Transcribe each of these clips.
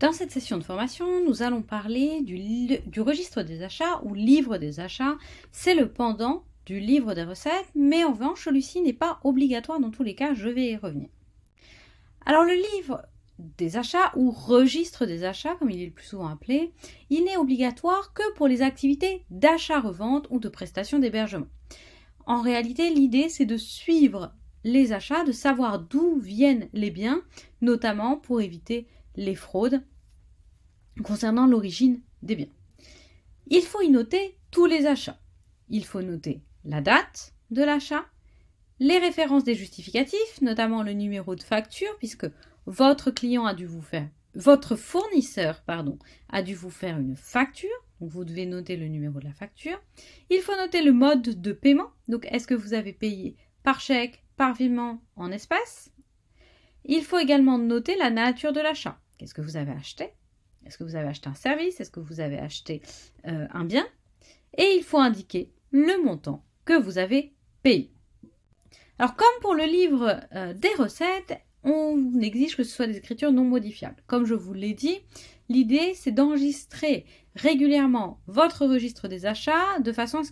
Dans cette session de formation, nous allons parler du registre des achats ou livre des achats. C'est le pendant du livre des recettes, mais en revanche, celui-ci n'est pas obligatoire dans tous les cas, je vais y revenir. Alors le livre des achats ou registre des achats, comme il est le plus souvent appelé, il n'est obligatoire que pour les activités d'achat-revente ou de prestation d'hébergement. En réalité, l'idée, c'est de suivre les achats, de savoir d'où viennent les biens, notamment pour éviter les fraudes concernant l'origine des biens. Il faut y noter tous les achats. Il faut noter la date de l'achat, les références des justificatifs, notamment le numéro de facture, puisque votre fournisseur a dû vous faire une facture, donc vous devez noter le numéro de la facture. Il faut noter le mode de paiement, donc est-ce que vous avez payé par chèque, par virement, en espèces. Il faut également noter la nature de l'achat. Qu'est-ce que vous avez acheté? Est-ce que vous avez acheté un service? Est-ce que vous avez acheté un bien? Et il faut indiquer le montant que vous avez payé. Alors, comme pour le livre des recettes, on exige que ce soit des écritures non modifiables. Comme je vous l'ai dit, l'idée, c'est d'enregistrer régulièrement votre registre des achats de façon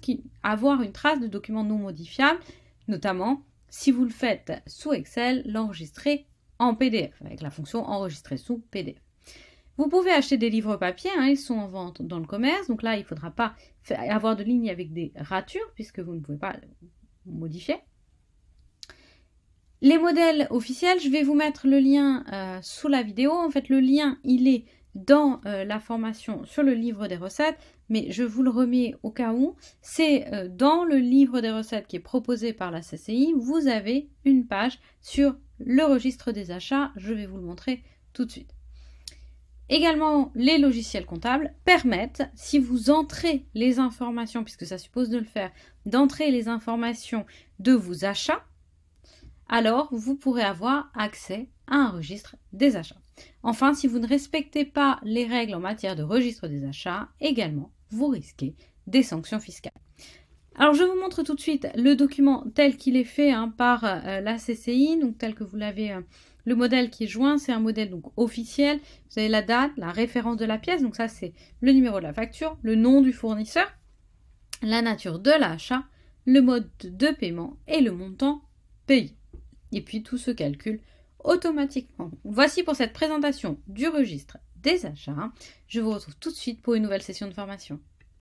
à avoir une trace de documents non modifiables, notamment si vous le faites sous Excel, l'enregistrer en PDF, avec la fonction enregistrer sous PDF. Vous pouvez acheter des livres papier, ils sont en vente dans le commerce, donc là il ne faudra pas avoir de lignes avec des ratures, puisque vous ne pouvez pas modifier. Les modèles officiels, je vais vous mettre le lien sous la vidéo. En fait, le lien, il est dans la formation sur le livre des recettes, mais je vous le remets au cas où. C'est dans le livre des recettes qui est proposé par la CCI, vous avez une page sur le registre des achats. Je vais vous le montrer tout de suite. Également, les logiciels comptables permettent, si vous entrez les informations, puisque ça suppose de le faire, d'entrer les informations de vos achats, alors vous pourrez avoir accès à un registre des achats. Enfin, si vous ne respectez pas les règles en matière de registre des achats, également, vous risquez des sanctions fiscales. Alors, je vous montre tout de suite le document tel qu'il est fait par la CCI, donc tel que vous l'avez, le modèle qui est joint, c'est un modèle donc officiel. Vous avez la date, la référence de la pièce, donc ça c'est le numéro de la facture, le nom du fournisseur, la nature de l'achat, le mode de paiement et le montant payé. Et puis tout se calcule automatiquement. Voici pour cette présentation du registre des achats. Je vous retrouve tout de suite pour une nouvelle session de formation.